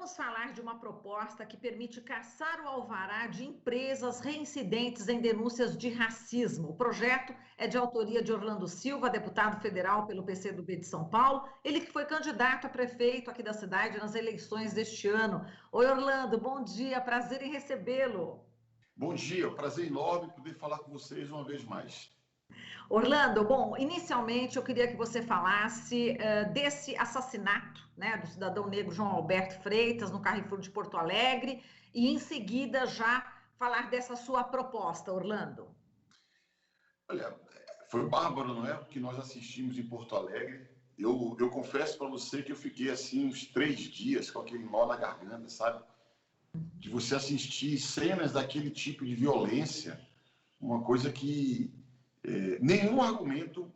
vamos falar de uma proposta que permite caçar o alvará de empresas reincidentes em denúncias de racismo. O projeto é de autoria de Orlando Silva, deputado federal pelo PCdoB de São Paulo, ele que foi candidato a prefeito aqui da cidade nas eleições deste ano. Oi, Orlando, bom dia, prazer em recebê-lo. Bom dia, prazer enorme poder falar com vocês uma vez mais. Orlando, bom, inicialmente eu queria que você falasse desse assassinato, né, do cidadão negro João Alberto Freitas no Carrefour de Porto Alegre e em seguida já falar dessa sua proposta, Orlando. Olha, foi bárbaro, não é? O que nós assistimos em Porto Alegre. Eu confesso para você que eu fiquei assim uns 3 dias com aquele nó na garganta, sabe? De você assistir cenas daquele tipo de violência, uma coisa que nenhum argumento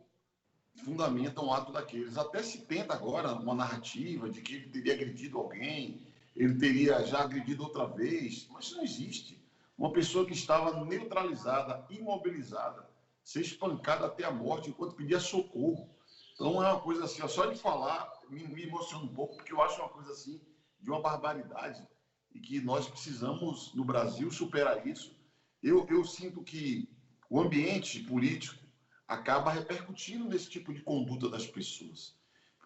fundamenta um ato daqueles. Até se tenta agora uma narrativa de que ele teria agredido alguém, ele teria já agredido outra vez, mas isso não existe. Uma pessoa que estava neutralizada, imobilizada, ser espancada até a morte enquanto pedia socorro. Então é uma coisa assim, só de falar me emociona um pouco, porque eu acho uma coisa assim de uma barbaridade e que nós precisamos, no Brasil, superar isso. Eu sinto que o ambiente político acaba repercutindo nesse tipo de conduta das pessoas.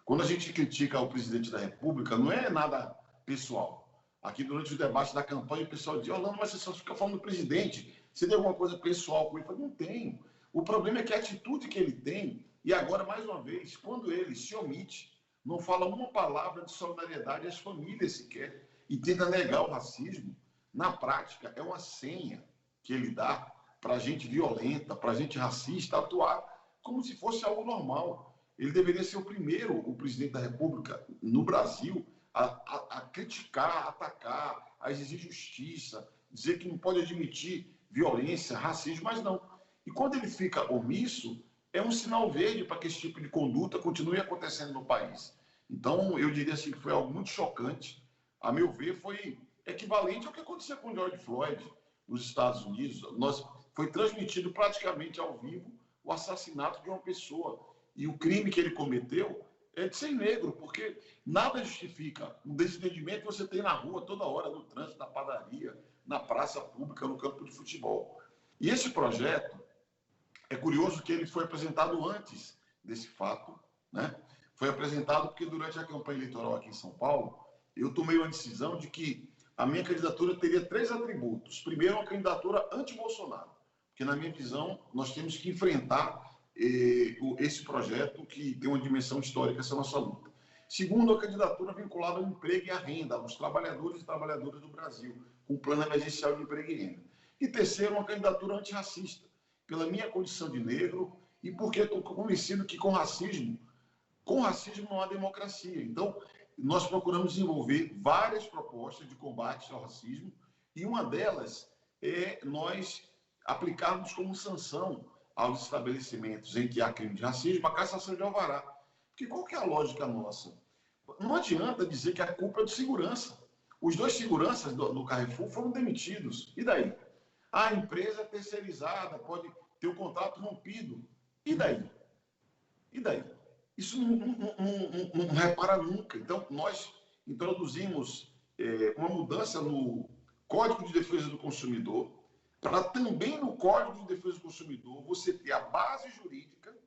Quando a gente critica o presidente da República, não é nada pessoal. Aqui, durante o debate da campanha, o pessoal diz: Orlando, mas você só fica falando do presidente. Você tem alguma coisa pessoal com ele? Eu falo: não tenho. O problema é que a atitude que ele tem, e agora, mais uma vez, quando ele se omite, não fala uma palavra de solidariedade às famílias sequer, e tenta negar o racismo, na prática, é uma senha que ele dá para a gente violenta, para a gente racista, atuar como se fosse algo normal. Ele deveria ser o primeiro, o presidente da República, no Brasil, a criticar, a atacar, a exigir justiça, dizer que não pode admitir violência, racismo, mas não. E quando ele fica omisso, é um sinal verde para que esse tipo de conduta continue acontecendo no país. Então, eu diria assim que foi algo muito chocante. A meu ver, foi equivalente ao que aconteceu com o George Floyd nos Estados Unidos. Foi transmitido praticamente ao vivo o assassinato de uma pessoa. E o crime que ele cometeu é de ser negro, porque nada justifica um desentendimento que você tem na rua toda hora, no trânsito, na padaria, na praça pública, no campo de futebol. E esse projeto, é curioso que ele foi apresentado antes desse fato, né? Foi apresentado porque durante a campanha eleitoral aqui em São Paulo, eu tomei uma decisão de que a minha candidatura teria 3 atributos. Primeiro, uma candidatura anti-Bolsonaro, porque, na minha visão, nós temos que enfrentar esse projeto que tem uma dimensão histórica, essa nossa luta. Segundo, a candidatura vinculada ao emprego e à renda, aos trabalhadores e trabalhadoras do Brasil, com o plano emergencial de emprego e renda. E terceiro, uma candidatura antirracista, pela minha condição de negro e porque estou convencido que com racismo não há democracia. Então, nós procuramos desenvolver várias propostas de combate ao racismo e uma delas é nós aplicarmos como sanção aos estabelecimentos em que há crime de racismo a cassação de alvará. Porque qual que é a lógica nossa? Não adianta dizer que a culpa é de segurança. Os 2 seguranças do Carrefour foram demitidos. E daí? A empresa terceirizada pode ter o contrato rompido. E daí? E daí? Isso não repara nunca. Então, nós introduzimos uma mudança no Código de Defesa do Consumidor, para também no Código de Defesa do Consumidor você ter a base jurídica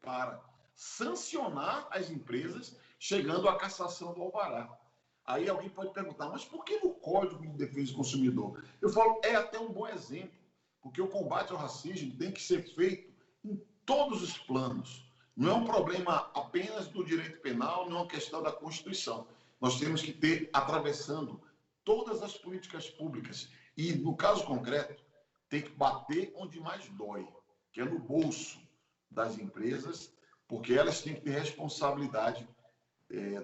para sancionar as empresas chegando à cassação do alvará. Aí alguém pode perguntar, mas por que no Código de Defesa do Consumidor? Eu falo, é até um bom exemplo, porque o combate ao racismo tem que ser feito em todos os planos. Não é um problema apenas do direito penal, não é uma questão da Constituição. Nós temos que ter, atravessando todas as políticas públicas. E, no caso concreto, tem que bater onde mais dói, que é no bolso das empresas, porque elas têm que ter responsabilidade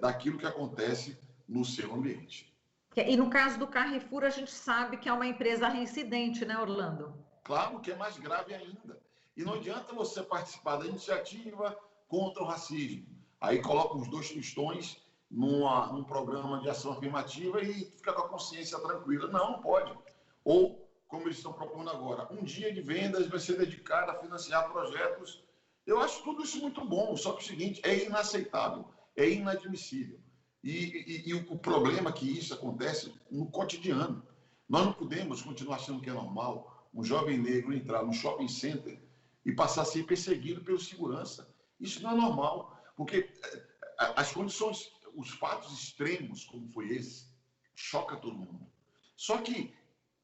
daquilo que acontece no seu ambiente. E no caso do Carrefour, a gente sabe que é uma empresa reincidente, né, Orlando? Claro que é mais grave ainda. E não adianta você participar da iniciativa contra o racismo. Aí coloca os 2 tostões num programa de ação afirmativa e fica com a consciência tranquila. Não pode. Ou, como eles estão propondo agora, um dia de vendas vai ser dedicado a financiar projetos. Eu acho tudo isso muito bom, só que é o seguinte, é inaceitável, é inadmissível E o problema é que isso acontece no cotidiano. Nós não podemos continuar achando que é normal um jovem negro entrar no shopping center e passar a ser perseguido pelo segurança. Isso não é normal, porque as condições, os fatos extremos, como foi esse, choca todo mundo. Só que,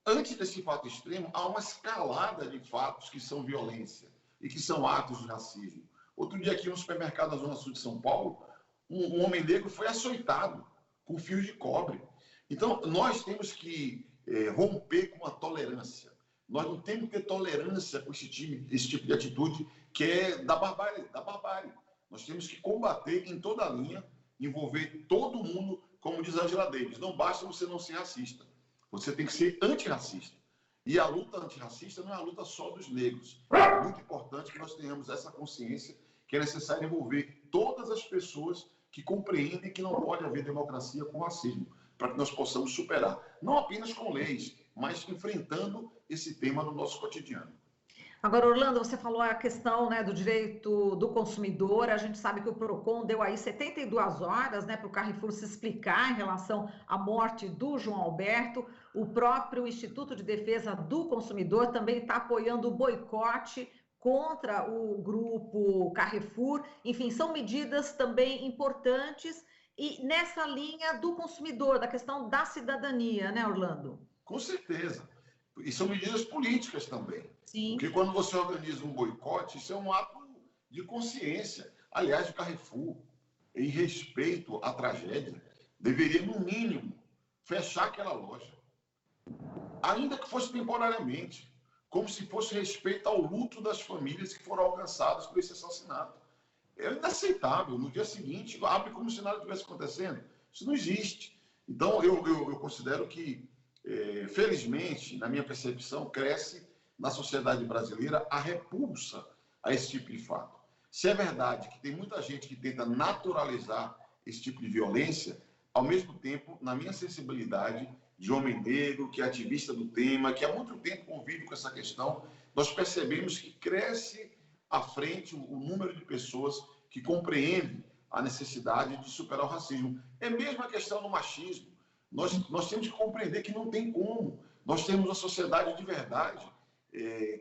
antes desse fato extremo, há uma escalada de fatos que são violência e que são atos de racismo. Outro dia, aqui no supermercado da Zona Sul de São Paulo, um homem negro foi açoitado com fios de cobre. Então, nós temos que romper com a tolerância. Nós não temos que ter tolerância com esse tipo de atitude que é da barbárie. Nós temos que combater em toda a linha, envolver todo mundo, como diz a Angela Davis. Não basta você não ser racista, você tem que ser antirracista. E a luta antirracista não é a luta só dos negros. É muito importante que nós tenhamos essa consciência que é necessário envolver todas as pessoas que compreendem que não pode haver democracia com racismo, para que nós possamos superar, não apenas com leis, mas enfrentando esse tema no nosso cotidiano. Agora, Orlando, você falou a questão, né, do direito do consumidor. A gente sabe que o PROCON deu aí 72 horas, né, para o Carrefour se explicar em relação à morte do João Alberto. O próprio Instituto de Defesa do Consumidor também está apoiando o boicote contra o grupo Carrefour. Enfim, são medidas também importantes e nessa linha do consumidor, da questão da cidadania, né, Orlando? Com certeza. E são medidas políticas também. Sim. Porque quando você organiza um boicote, isso é um ato de consciência. Aliás, o Carrefour, em respeito à tragédia, deveria, no mínimo, fechar aquela loja. Ainda que fosse temporariamente, como se fosse respeito ao luto das famílias que foram alcançadas por esse assassinato. É inaceitável. No dia seguinte, abre como se nada estivesse acontecendo. Isso não existe. Então, eu considero que, felizmente, na minha percepção, cresce na sociedade brasileira a repulsa a esse tipo de fato. Se é verdade que tem muita gente que tenta naturalizar esse tipo de violência, ao mesmo tempo, na minha sensibilidade de homem negro, que é ativista do tema, que há muito tempo convive com essa questão, nós percebemos que cresce à frente o número de pessoas que compreendem a necessidade de superar o racismo. É mesmo a questão do machismo. Nós temos que compreender que não tem como. Nós temos uma sociedade de verdade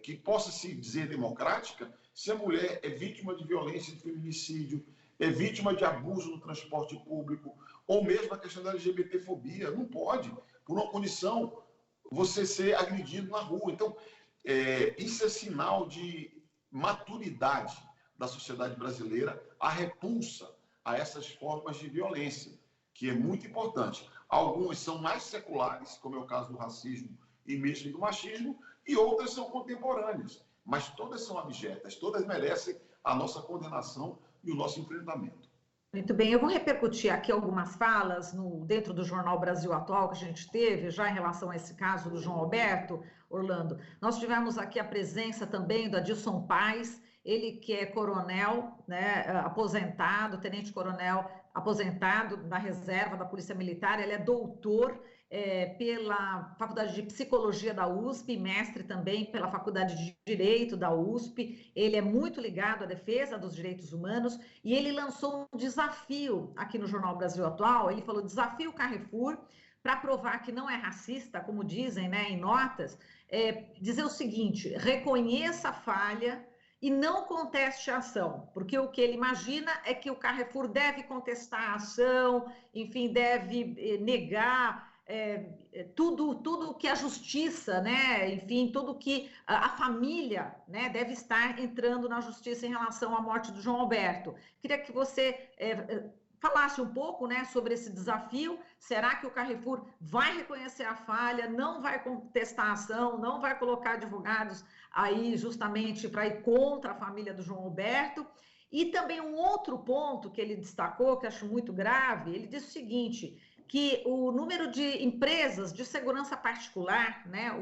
que possa se dizer democrática se a mulher é vítima de violência, de feminicídio, é vítima de abuso no transporte público, ou mesmo a questão da LGBTfobia. Não pode, por uma condição, você ser agredido na rua. Então, isso é sinal de maturidade da sociedade brasileira, a repulsa a essas formas de violência, que é muito importante. Algumas são mais seculares, como é o caso do racismo e mesmo do machismo, e outras são contemporâneas. Mas todas são abjetas, todas merecem a nossa condenação e o nosso enfrentamento. Muito bem, eu vou repercutir aqui algumas falas dentro do Jornal Brasil Atual que a gente teve, já em relação a esse caso do João Alberto, Orlando. Nós tivemos aqui a presença também do Adilson Paes, ele que é coronel, né, aposentado, tenente-coronel aposentado da reserva da Polícia Militar, ele é doutor pela Faculdade de Psicologia da USP, mestre também pela Faculdade de Direito da USP, ele é muito ligado à defesa dos direitos humanos e ele lançou um desafio aqui no Jornal Brasil Atual, ele falou, desafio Carrefour, para provar que não é racista, como dizem, né, em notas, dizer o seguinte, reconheça a falha e não conteste a ação, porque o que ele imagina é que o Carrefour deve contestar a ação, enfim, deve negar tudo que a justiça, né, enfim, tudo que a família, né, deve estar entrando na justiça em relação à morte do João Alberto. Queria que você falasse um pouco, né, sobre esse desafio. Será que o Carrefour vai reconhecer a falha, não vai contestar a ação, não vai colocar advogados aí justamente para ir contra a família do João Alberto? E também um outro ponto que ele destacou, que eu acho muito grave, ele disse o seguinte, que o número de empresas de segurança particular, né,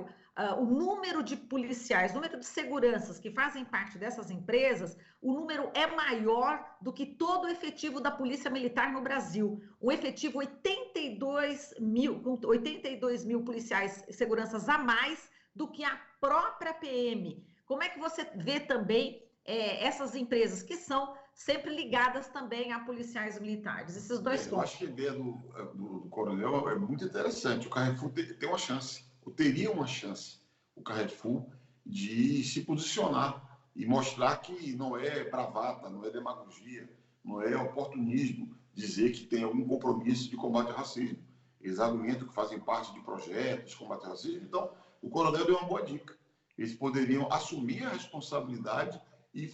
o número de policiais, o número de seguranças que fazem parte dessas empresas, o número é maior do que todo o efetivo da Polícia Militar no Brasil. Um efetivo 82 mil policiais e seguranças a mais do que a própria PM. Como é que você vê também essas empresas que são sempre ligadas também a policiais militares. Esses dois Eu pontos. acho que a ideia do coronel é muito interessante. O Carrefour tem uma chance, ou teria uma chance, o Carrefour, de se posicionar e mostrar que não é bravata, não é demagogia, não é oportunismo dizer que tem algum compromisso de combate ao racismo. Eles argumentam que fazem parte de projetos de combate ao racismo. Então, o coronel deu uma boa dica. Eles poderiam assumir a responsabilidade e,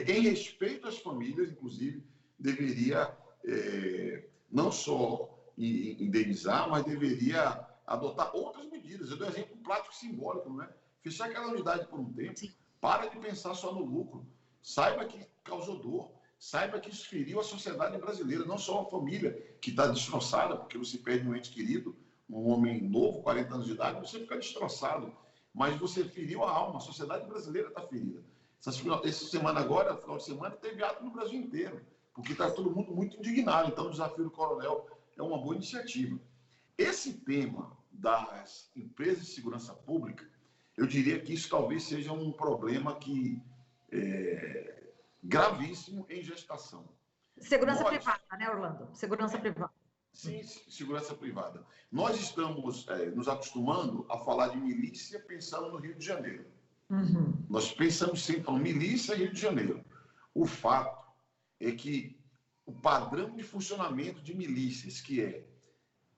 em respeito às famílias, inclusive, deveria não só indenizar, mas deveria adotar outras medidas. Eu dou um exemplo prático e simbólico, não é? Fechar aquela unidade por um tempo, para de pensar só no lucro. Saiba que causou dor, saiba que isso feriu a sociedade brasileira, não só a família que está destroçada, porque você perde um ente querido, um homem novo, 40 anos de idade, você fica destroçado, mas você feriu a alma, a sociedade brasileira está ferida. Essa semana agora, final de semana, teve ato no Brasil inteiro, porque está todo mundo muito indignado. Então, o desafio do coronel é uma boa iniciativa. Esse tema das empresas de segurança pública, eu diria que isso talvez seja um problema que gravíssimo em gestação. Segurança privada, né, Orlando? Segurança privada. Sim, segurança privada. Nós estamos nos acostumando a falar de milícia pensando no Rio de Janeiro. Uhum. Nós pensamos sempre em milícia e Rio de Janeiro. O fato é que o padrão de funcionamento de milícias, que é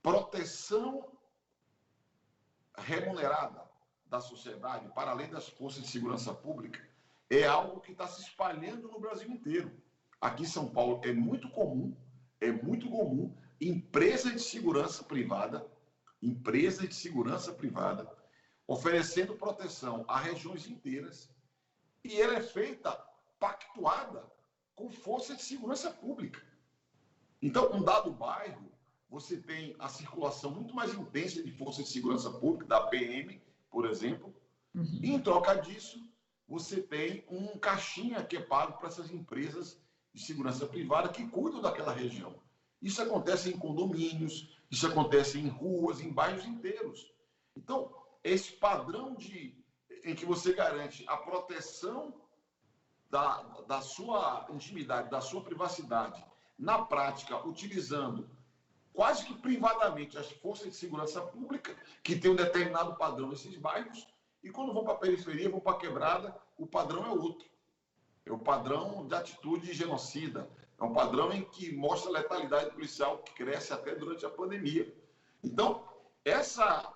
proteção remunerada da sociedade, para além das forças de segurança pública, é algo que está se espalhando no Brasil inteiro. Aqui em São Paulo é muito comum empresa de segurança privada, oferecendo proteção a regiões inteiras, e ela é feita pactuada com forças de segurança pública. Então, um dado bairro, você tem a circulação muito mais intensa de forças de segurança pública, da PM, por exemplo, e em troca disso, você tem um caixinha que é pago para essas empresas de segurança privada que cuidam daquela região. Isso acontece em condomínios, isso acontece em ruas, em bairros inteiros. Então, esse padrão em que você garante a proteção da sua intimidade, da sua privacidade, na prática, utilizando quase que privadamente as forças de segurança pública, que tem um determinado padrão nesses bairros, e quando vão para a periferia, vão para a quebrada, o padrão é outro. É o padrão de atitude genocida. É um padrão em que mostra a letalidade policial que cresce até durante a pandemia. Então, essa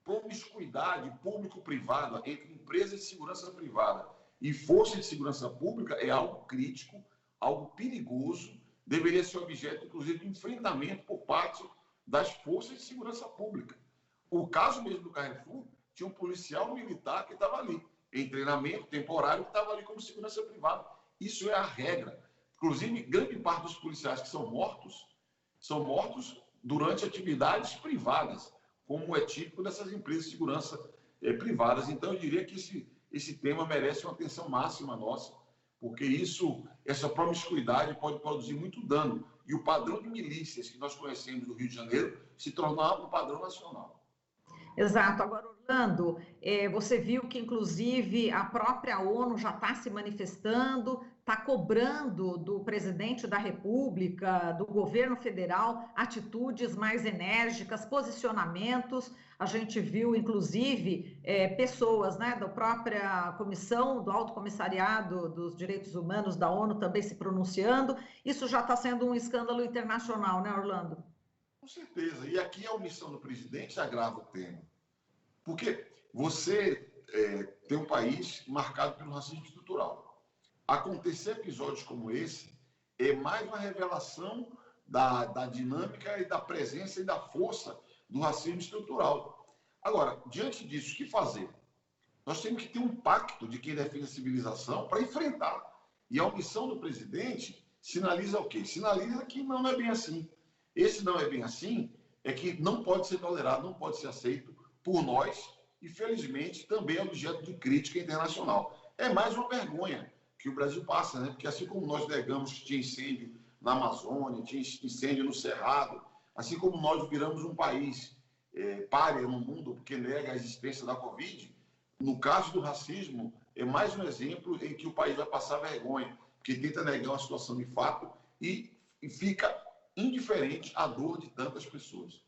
promiscuidade público-privada entre empresas de segurança privada e forças de segurança pública é algo crítico, algo perigoso, deveria ser objeto, inclusive, de enfrentamento por parte das forças de segurança pública. O caso mesmo do Carrefour, tinha um policial militar que estava ali, em treinamento temporário, que estava ali como segurança privada. Isso é a regra. Inclusive, grande parte dos policiais que são mortos durante atividades privadas, como é típico dessas empresas de segurança privadas. Então, eu diria que esse tema merece uma atenção máxima nossa, porque essa promiscuidade pode produzir muito dano. E o padrão de milícias que nós conhecemos do Rio de Janeiro se tornar um padrão nacional. Exato. Agora, Orlando, você viu que, inclusive, a própria ONU já está se manifestando, está cobrando do presidente da República, do governo federal, atitudes mais enérgicas, posicionamentos. A gente viu, inclusive, pessoas, né, da própria comissão, do Alto Comissariado dos Direitos Humanos da ONU também se pronunciando. Isso já está sendo um escândalo internacional, né, Orlando? Com certeza. E aqui a omissão do presidente agrava o tema. Porque você tem um país marcado pelo racismo estrutural. Acontecer episódios como esse é mais uma revelação da dinâmica e da presença e da força do racismo estrutural. Agora, diante disso, o que fazer? Nós temos que ter um pacto de quem defende a civilização para enfrentar. E a omissão do presidente sinaliza o quê? Sinaliza que não é bem assim. Esse não é bem assim é que não pode ser tolerado, não pode ser aceito por nós e, felizmente, também é objeto de crítica internacional. É mais uma vergonha que o Brasil passa, né? Porque assim como nós negamos que tinha incêndio na Amazônia, tinha incêndio no Cerrado, assim como nós viramos um país pária no mundo porque nega a existência da Covid, no caso do racismo, é mais um exemplo em que o país vai passar vergonha. porque tenta negar uma situação de fato e fica indiferente à dor de tantas pessoas.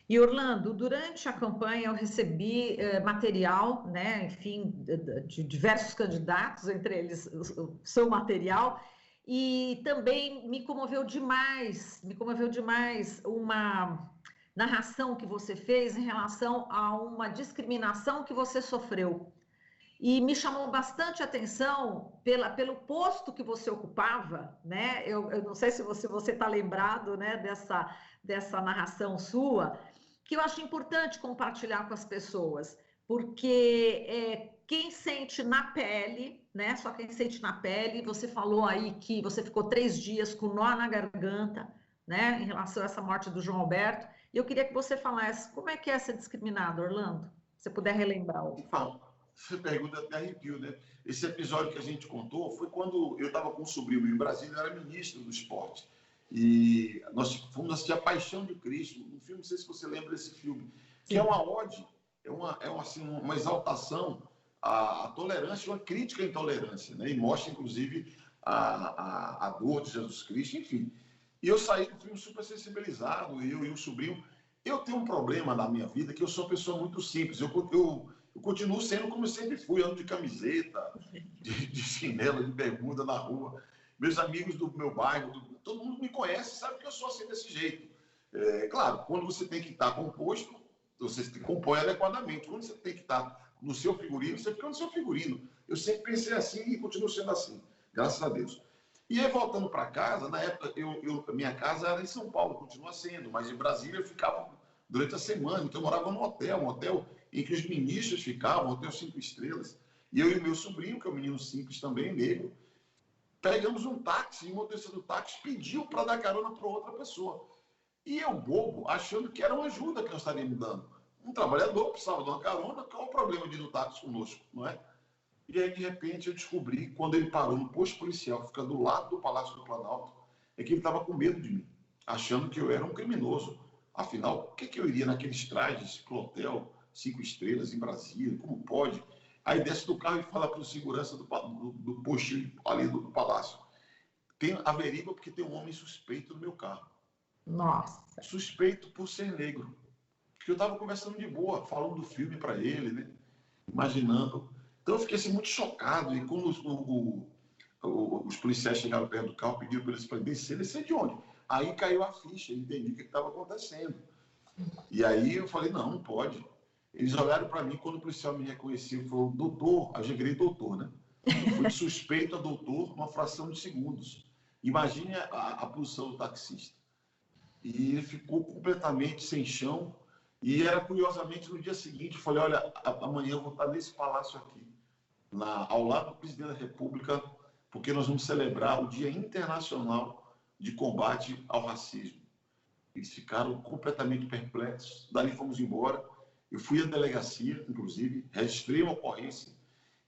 E Orlando, durante a campanha eu recebi material, né, enfim, de diversos candidatos, entre eles o seu material, e também me comoveu demais uma narração que você fez em relação a uma discriminação que você sofreu. E me chamou bastante atenção pelo posto que você ocupava, né? Eu não sei se você está lembrado, né, dessa narração sua, que eu acho importante compartilhar com as pessoas, porque quem sente na pele, né? Só quem sente na pele, você falou aí que você ficou 3 dias com nó na garganta, né? Em relação a essa morte do João Alberto. E eu queria que você falasse como é que é ser discriminado, Orlando. Se você puder relembrar o Então, você pergunta até arrepio, né? Esse episódio que a gente contou foi quando eu estava com um sobrinho meu em Brasília, eu era ministro do esporte. E nós fomos assistir A Paixão de Cristo, um filme, não sei se você lembra desse filme, que é uma ode, assim, uma exaltação à tolerância, uma crítica à intolerância, né? E mostra, inclusive, a dor de Jesus Cristo, enfim. E eu saí do filme super sensibilizado, eu e o sobrinho. Eu tenho um problema na minha vida, que eu sou uma pessoa muito simples. Eu continuo sendo como eu sempre fui, ando de camiseta, de chinelo, de bermuda na rua. Meus amigos do meu bairro, todo mundo me conhece, sabe que eu sou assim desse jeito. Claro, quando você tem que estar composto, você se compõe adequadamente. Quando você tem que estar no seu figurino, você fica no seu figurino. Eu sempre pensei assim e continuo sendo assim, graças a Deus. E aí, voltando para casa, na época, minha casa era em São Paulo, continua sendo, mas em Brasília eu ficava durante a semana, então eu morava num hotel, um hotel em que os ministros ficavam, um hotel 5 estrelas, e eu e o meu sobrinho, que é um menino simples também, negro, pegamos um táxi, e o motorista do táxi pediu para dar carona para outra pessoa. E eu, bobo, achando que era uma ajuda que nós estaríamos dando. Um trabalhador precisava de uma carona, qual o problema de ir no táxi conosco, não é? E aí, de repente, eu descobri, quando ele parou no posto policial, que fica do lado do Palácio do Planalto, é que ele estava com medo de mim, achando que eu era um criminoso. Afinal, por que eu iria naqueles trajes para o hotel 5 estrelas em Brasília? Como pode? Aí desce do carro e fala para o segurança do postinho ali do palácio. Averigua porque tem um homem suspeito no meu carro. Nossa. Suspeito por ser negro. Porque eu estava conversando de boa, falando do filme para ele, né? Imaginando. Então eu fiquei assim, muito chocado. E quando os policiais chegaram perto do carro, pediram para eles para descer de onde? Aí caiu a ficha, eu entendi o que estava acontecendo. E aí eu falei, não pode. Eles olharam para mim, quando o policial me reconheceu, falou, doutor, eu já virei doutor, né? Eu fui de suspeito a doutor numa fração de segundos. Imagine a posição do taxista. E ele ficou completamente sem chão. E era, curiosamente, no dia seguinte, eu falei, olha, amanhã eu vou estar nesse palácio aqui, ao lado do presidente da República, porque nós vamos celebrar o Dia Internacional de Combate ao Racismo. Eles ficaram completamente perplexos. Dali fomos embora. Eu fui à delegacia, inclusive, registrei uma ocorrência.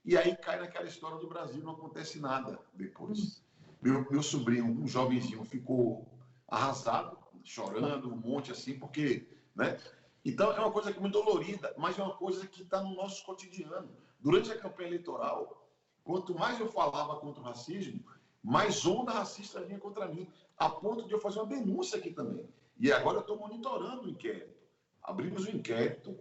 E aí cai naquela história do Brasil, não acontece nada depois. Meu sobrinho, um jovenzinho, ficou arrasado, chorando, um monte assim, porque, né? Então, é uma coisa que é muito dolorida, mas é uma coisa que está no nosso cotidiano. Durante a campanha eleitoral, quanto mais eu falava contra o racismo, mais onda racista vinha contra mim, a ponto de eu fazer uma denúncia aqui também. E agora eu estou monitorando o inquérito. Abrimos um inquérito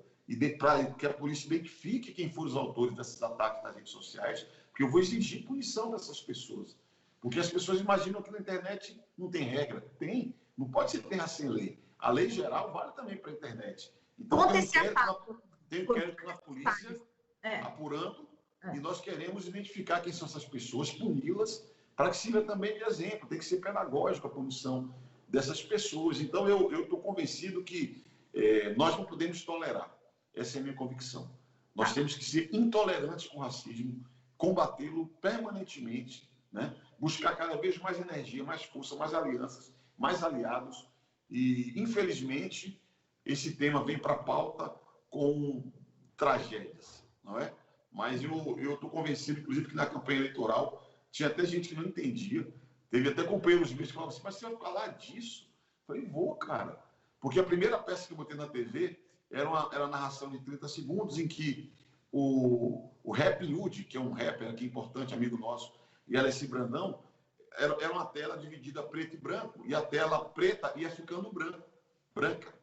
para que a polícia identifique quem foram os autores desses ataques nas redes sociais, porque eu vou exigir punição dessas pessoas. Porque as pessoas imaginam que na internet não tem regra. Tem. Não pode ser terra sem lei. A lei geral vale também para a internet. Então, tem inquérito na polícia apurando e nós queremos identificar quem são essas pessoas, puni-las, para que sirva também de exemplo. Tem que ser pedagógico a punição dessas pessoas. Então, eu estou convencido que nós não podemos tolerar. Essa é a minha convicção. Nós temos que ser intolerantes com o racismo, combatê-lo permanentemente, né? Buscar cada vez mais energia, mais força, mais alianças, mais aliados. E, infelizmente, esse tema vem para a pauta com tragédias, não é? Mas eu estou convencido, inclusive, que na campanha eleitoral tinha até gente que não entendia. Teve até companheiros meus que falavam assim, mas você vai falar disso? Eu falei, vou, cara. Porque a primeira peça que eu botei na TV era uma narração de 30 segundos em que o Rap Lud, que é um rapper aqui importante, amigo nosso, e Alessi Brandão, era uma tela dividida preto e branco, e a tela preta ia ficando branca.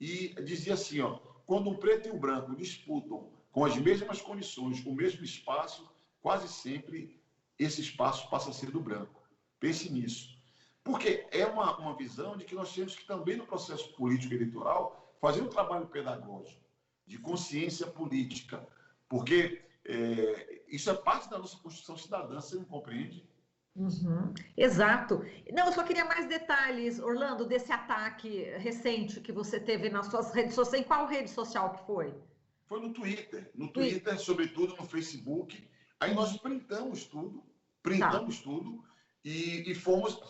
E dizia assim, ó, quando o preto e o branco disputam com as mesmas condições, o mesmo espaço, quase sempre esse espaço passa a ser do branco. Pense nisso. Porque é uma visão de que nós temos que também, no processo político eleitoral, fazer um trabalho pedagógico, de consciência política. Porque isso é parte da nossa Constituição Cidadã, você não compreende? Uhum, exato. Não, eu só queria mais detalhes, Orlando, desse ataque recente que você teve nas suas redes sociais. Em qual rede social que foi? Foi no Twitter. No Twitter, sobretudo no Facebook. Aí nós printamos tudo e fomos,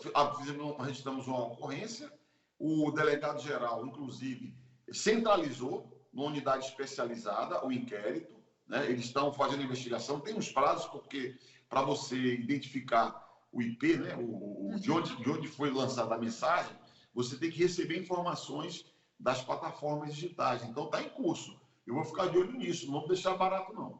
registramos uma ocorrência. O delegado-geral, inclusive, centralizou numa unidade especializada o inquérito, né? Eles estão fazendo investigação. Tem uns prazos, porque para você identificar o IP, né? De onde foi lançada a mensagem, você tem que receber informações das plataformas digitais. Então, está em curso. Eu vou ficar de olho nisso, não vou deixar barato, não.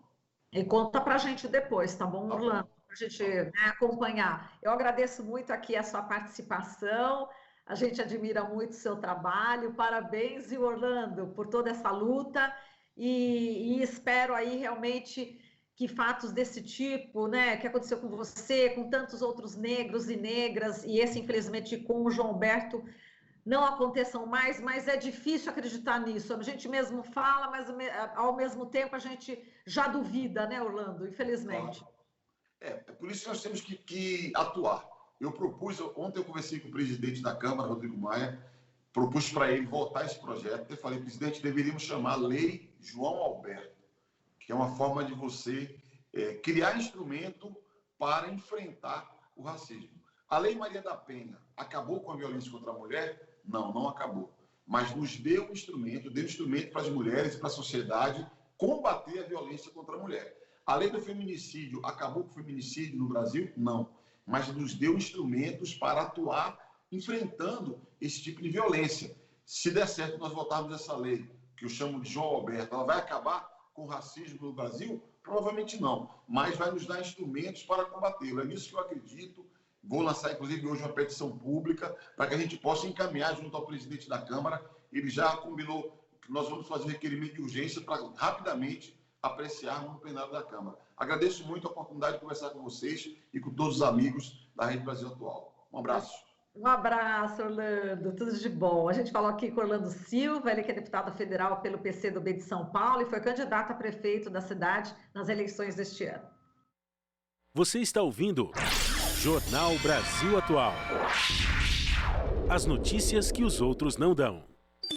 E conta para a gente depois, tá bom, Orlando? Para a gente, né, acompanhar. Eu agradeço muito aqui a sua participação, a gente admira muito o seu trabalho. Parabéns, e Orlando, por toda essa luta, e espero aí realmente que fatos desse tipo, né, que aconteceu com você, com tantos outros negros e negras, e esse, infelizmente, com o João Alberto, não aconteçam mais, mas é difícil acreditar nisso. A gente mesmo fala, mas ao mesmo tempo a gente já duvida, né, Orlando? Infelizmente. É por isso que nós temos que atuar. Ontem eu conversei com o presidente da Câmara, Rodrigo Maia, propus para ele votar esse projeto. Eu falei, presidente, deveríamos chamar Lei João Alberto, que é uma forma de você criar instrumento para enfrentar o racismo. A Lei Maria da Penha acabou com a violência contra a mulher? Não, não acabou. Mas nos deu instrumento para as mulheres e para a sociedade combater a violência contra a mulher. A lei do feminicídio acabou com o feminicídio no Brasil? Não. Mas nos deu instrumentos para atuar enfrentando esse tipo de violência. Se der certo nós votarmos essa lei, que eu chamo de João Alberto, ela vai acabar com o racismo no Brasil? Provavelmente não. Mas vai nos dar instrumentos para combatê-lo. É nisso que eu acredito. Vou lançar, inclusive, hoje uma petição pública para que a gente possa encaminhar junto ao presidente da Câmara. Ele já combinou que nós vamos fazer um requerimento de urgência para rapidamente apreciarmos no plenário da Câmara. Agradeço muito a oportunidade de conversar com vocês e com todos os amigos da Rede Brasil Atual. Um abraço. Um abraço, Orlando. Tudo de bom. A gente falou aqui com Orlando Silva, ele que é deputado federal pelo PCdoB de São Paulo e foi candidato a prefeito da cidade nas eleições deste ano. Você está ouvindo Jornal Brasil Atual. As notícias que os outros não dão.